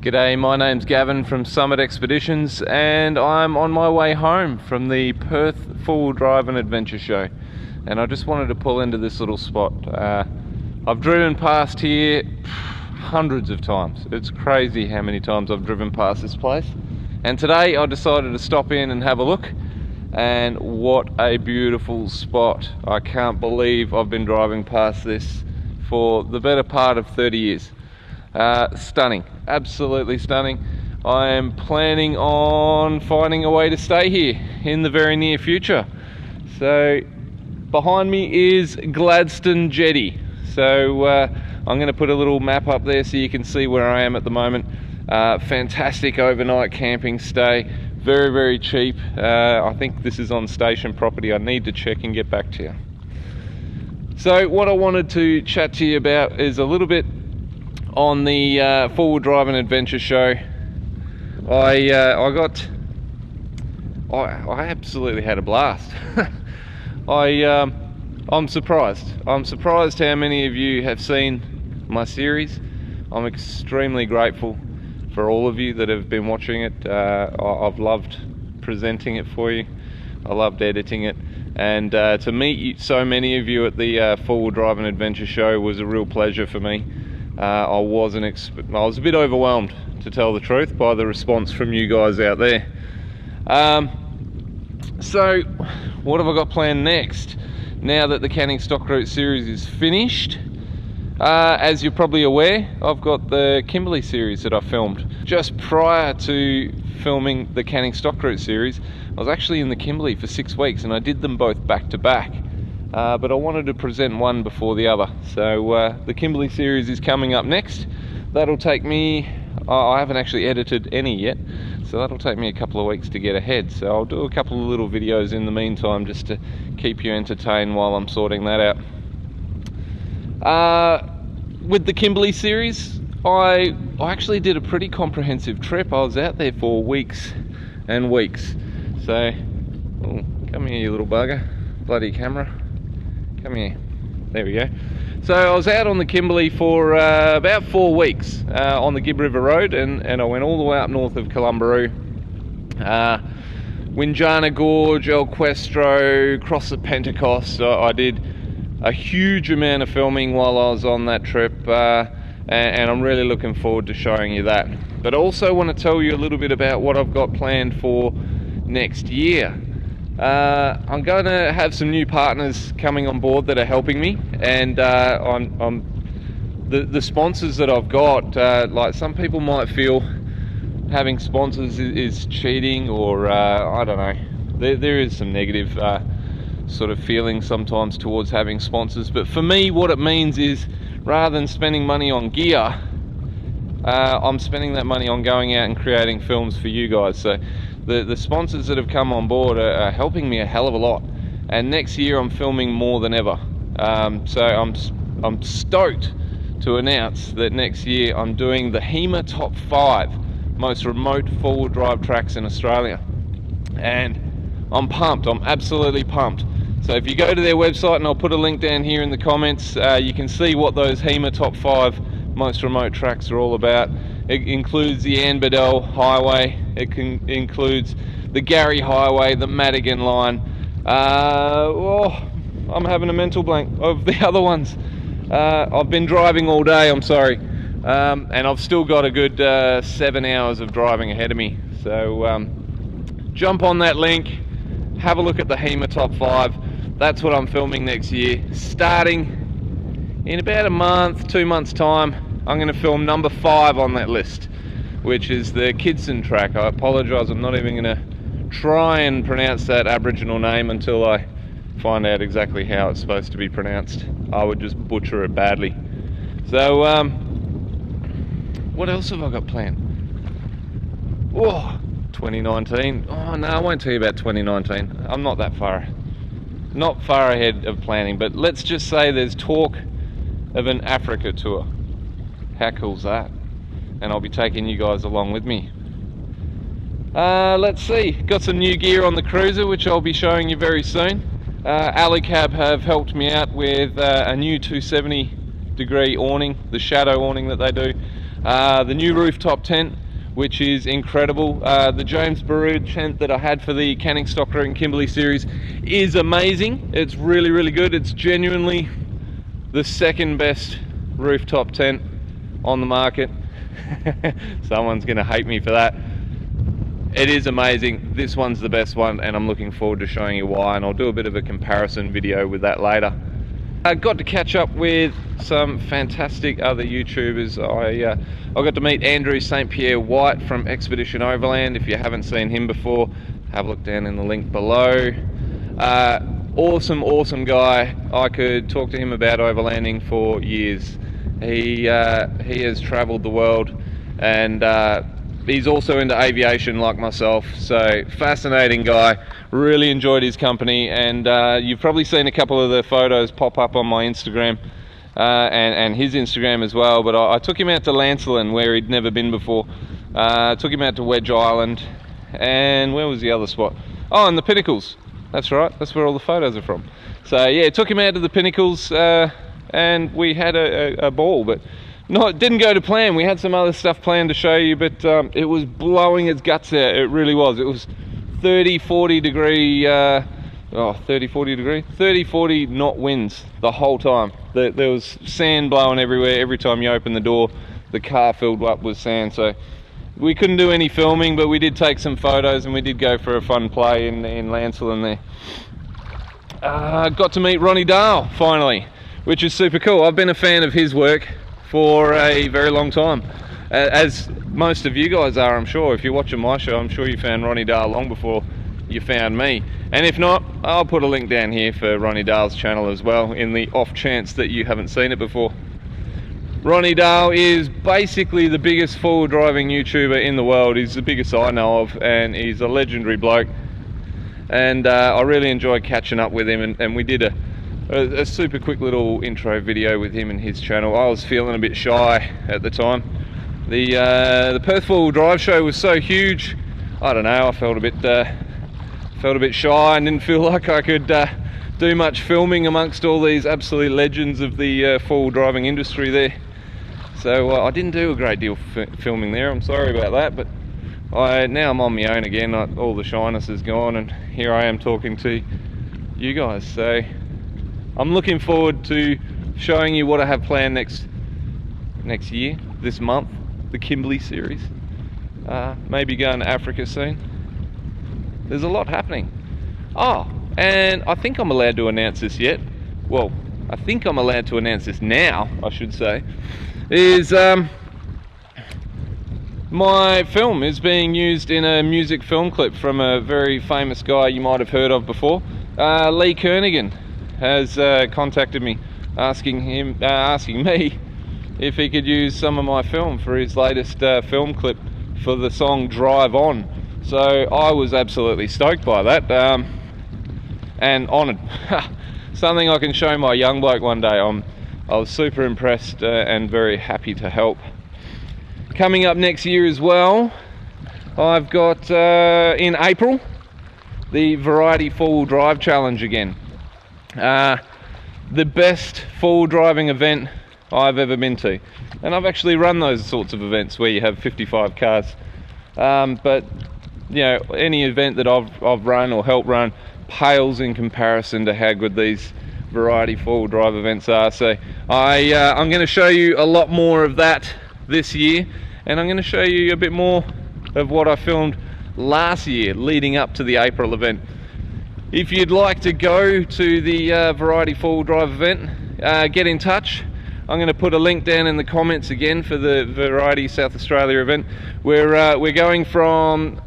G'day, my name's Gavin from Summit Expeditions and I'm on my way home from the Perth Four-Wheel Drive and Adventure Show, and I just wanted to pull into this little spot. I've driven past here hundreds of times. It's crazy how many times I've driven past this place, and today I decided to stop in and have a look, and what a beautiful spot. I can't believe I've been driving past this for the better part of 30 years. Stunning, absolutely stunning. I am planning on finding a way to stay here in the very near future. So behind me is Gladstone Jetty. So I'm going to put a little map up there so you can see where I am at the moment. Fantastic overnight camping stay, very, very cheap. I think this is on station property. I need to check and get back to you. So what I wanted to chat to you about is a little bit on the Four-Wheel Drive and Adventure Show. I absolutely had a blast. I'm surprised how many of you have seen my series. I'm extremely grateful for all of you that have been watching it. I've loved presenting it for you. I loved editing it, and to meet so many of you at the Four-Wheel Drive and Adventure Show was a real pleasure for me. I was a bit overwhelmed, to tell the truth, by the response from you guys out there. So what have I got planned next now that the Canning Stock Route series is finished? As you're probably aware, I've got the Kimberley series that I filmed. Just prior to filming the Canning Stock Route series, I was actually in the Kimberley for 6 weeks, and I did them both back to back. But I wanted to present one before the other. So the Kimberley series is coming up next. That'll take me, I haven't actually edited any yet, so that'll take me a couple of weeks to get ahead. So I'll do a couple of little videos in the meantime just to keep you entertained while I'm sorting that out. With the Kimberley series, I actually did a pretty comprehensive trip. I was out there for weeks and weeks. So, oh, come here, you little bugger. Bloody camera. Come here. There we go. So I was out on the Kimberley for about 4 weeks on the Gibb River Road, and I went all the way up north of Columbaroo, Winjana Gorge, El Questro, across the Pentecost. I did a huge amount of filming while I was on that trip, and I'm really looking forward to showing you that. But I also want to tell you a little bit about what I've got planned for next year. I'm going to have some new partners coming on board that are helping me, and the sponsors that I've got, like some people might feel having sponsors is cheating, or I don't know, there is some negative sort of feeling sometimes towards having sponsors, but for me what it means is, rather than spending money on gear, I'm spending that money on going out and creating films for you guys. So the sponsors that have come on board are helping me a hell of a lot, and next year I'm filming more than ever. So I'm stoked to announce that next year I'm doing the HEMA Top 5 most remote four-wheel drive tracks in Australia, and I'm pumped. I'm absolutely pumped. So if you go to their website, and I'll put a link down here in the comments, you can see what those HEMA Top 5 most remote tracks are all about. It includes the Anberdell Highway, includes the Gary Highway, the Madigan Line. I'm having a mental blank of the other ones. I've been driving all day, I'm sorry. And I've still got a good 7 hours of driving ahead of me. So jump on that link, have a look at the HEMA Top 5. That's what I'm filming next year. Starting in about a month, 2 months time, I'm going to film number 5 on that list, which is the Kidston track. I apologise, I'm not even going to try and pronounce that Aboriginal name until I find out exactly how it's supposed to be pronounced. I would just butcher it badly. So, what else have I got planned? 2019. Oh no, I won't tell you about 2019. I'm not that far ahead of planning, but let's just say there's talk of an Africa tour. How cool's that? And I'll be taking you guys along with me. Let's see, got some new gear on the Cruiser, which I'll be showing you very soon. Alicab have helped me out with a new 270 degree awning, the shadow awning that they do. The new rooftop tent, which is incredible. The James Baroud tent that I had for the Canning Stockroot and Kimberley series is amazing. It's really, really good. It's genuinely the second best rooftop tent on the market. Someone's gonna hate me for that. It is amazing. This one's the best one, and I'm looking forward to showing you why, and I'll do a bit of a comparison video with that later. I got to catch up with some fantastic other YouTubers. I got to meet Andrew St. Pierre White from Expedition Overland. If you haven't seen him before, have a look down in the link below. Awesome guy. I could talk to him about overlanding for years. He has traveled the world, and he's also into aviation like myself, so fascinating guy. Really enjoyed his company, and you've probably seen a couple of the photos pop up on my Instagram and his Instagram as well. But I took him out to Lancelin, where he'd never been before. Took him out to Wedge Island, and where was the other spot? Oh, and the Pinnacles. That's right, that's where all the photos are from. So yeah, took him out to the Pinnacles, and we had a ball, but it didn't go to plan. We had some other stuff planned to show you, but it was blowing its guts out. It really was. It was 30-40 degree 30-40 knot winds the whole time. There was sand blowing everywhere. Every time you opened the door, the car filled up with sand. So we couldn't do any filming, but we did take some photos, and we did go for a fun play in Lancelin there. Got to meet Ronnie Dahl finally, which is super cool. I've been a fan of his work for a very long time, as most of you guys are, I'm sure. If you're watching my show, I'm sure you found Ronnie Dahl long before you found me. And if not, I'll put a link down here for Ronnie Dahl's channel as well, in the off chance that you haven't seen it before. Ronnie Dahl is basically the biggest forward driving YouTuber in the world. He's the biggest I know of, and he's a legendary bloke. And I really enjoyed catching up with him, and we did a super quick little intro video with him and his channel. I was feeling a bit shy at the time. The Perth Four-Wheel Drive show was so huge. I don't know, I felt a bit shy and didn't feel like I could do much filming amongst all these absolute legends of the four-wheel driving industry there. So I didn't do a great deal of filming there. I'm sorry about that, but now I'm on my own again. All the shyness is gone, and here I am talking to you guys. So I'm looking forward to showing you what I have planned next year, this month, the Kimberley series. Maybe going to Africa soon. There's a lot happening. Oh, and I think I'm allowed to announce this yet. Well, I think I'm allowed to announce this now, I should say. Is my film is being used in a music film clip from a very famous guy you might have heard of before. Lee Kernaghan has contacted me, asking me if he could use some of my film for his latest film clip for the song Drive On. So I was absolutely stoked by that, and honoured. Something I can show my young bloke one day. I was super impressed and very happy to help. Coming up next year as well, I've got in April the Variety 4-Wheel Drive Challenge again. The best four-wheel driving event I've ever been to, and I've actually run those sorts of events where you have 55 cars, but you know, any event that I've run or helped run pales in comparison to how good these Variety 4-Wheel Drive events are. So I'm going to show you a lot more of that this year, and I'm going to show you a bit more of what I filmed last year leading up to the April event. If you'd like to go to the Variety 4-Wheel Drive event, get in touch. I'm going to put a link down in the comments again for the Variety South Australia event. We're going from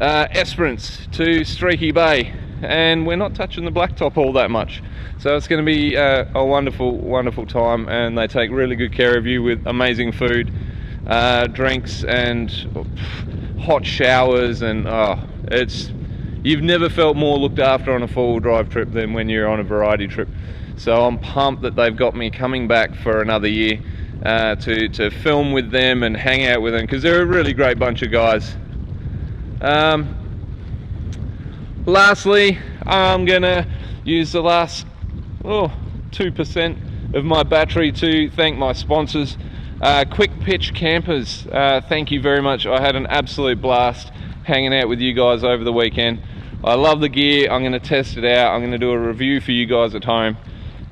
Esperance to Streaky Bay, and we're not touching the blacktop all that much. So it's going to be a wonderful time, and they take really good care of you with amazing food, drinks, and hot showers, and you've never felt more looked after on a four-wheel drive trip than when you're on a Variety trip. So I'm pumped that they've got me coming back for another year to film with them and hang out with them, because they're a really great bunch of guys. Lastly, I'm gonna use the last 2% of my battery to thank my sponsors. Quick Pitch Campers, thank you very much. I had an absolute blast hanging out with you guys over the weekend. I love the gear. I'm going to test it out. I'm going to do a review for you guys at home.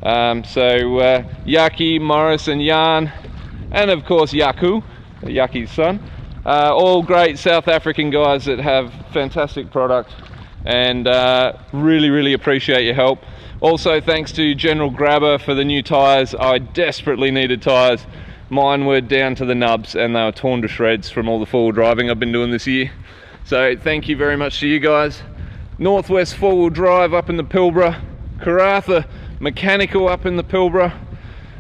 Yaki, Morris and Jan, and of course Yaku, Yaki's son, all great South African guys that have fantastic product, and really appreciate your help. Also thanks to General Grabber for the new tyres. I desperately needed tyres. Mine were down to the nubs and they were torn to shreds from all the four-wheel driving I've been doing this year. So thank you very much to you guys. Northwest four-wheel drive up in the Pilbara, Karratha Mechanical up in the Pilbara,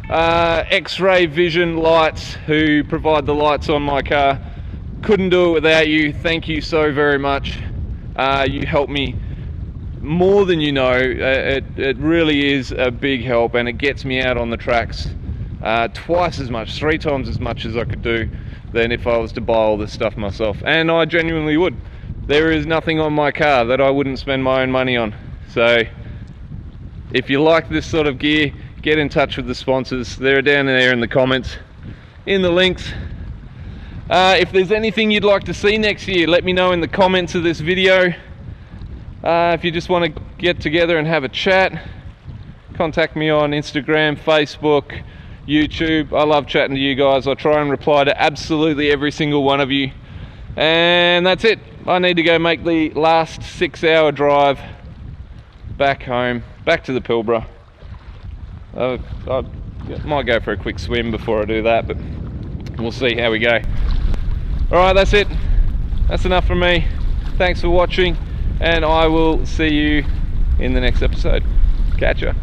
X-Ray Vision Lights, who provide the lights on my car. Couldn't do it without you. Thank you so very much. You helped me more than you know. It really is a big help, and it gets me out on the tracks twice as much, 3 times as much as I could do than if I was to buy all this stuff myself, and I genuinely would. There is nothing on my car that I wouldn't spend my own money on. So if you like this sort of gear, get in touch with the sponsors. They're down there in the comments, in the links. If there's anything you'd like to see next year, let me know in the comments of this video. If you just want to get together and have a chat, contact me on Instagram, Facebook, YouTube. I love chatting to you guys. I try and reply to absolutely every single one of you. And that's it. I need to go make the last 6-hour drive back home, back to the Pilbara. I might go for a quick swim before I do that, but we'll see how we go. Alright, that's it. That's enough from me. Thanks for watching, and I will see you in the next episode. Catch ya.